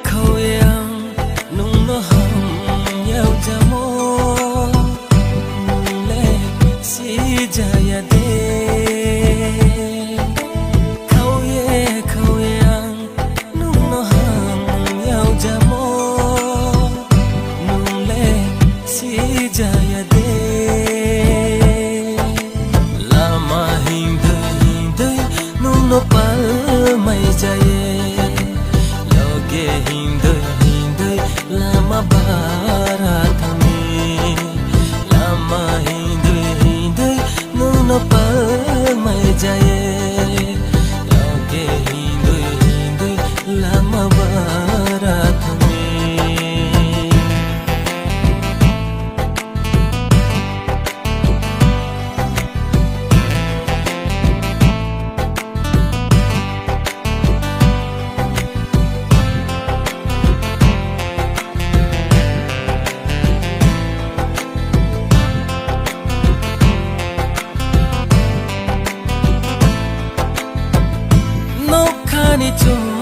khâu em nung nó hồng nhau cha mô lệ si jaya de khâu em nung nó hồng nhau cha mô lệ si jaya de lama hindai nung nó pal mai jaye loge hindai lama barathami lama hindai nung nó pal mai jaye loge hindai lama barathami Ni chung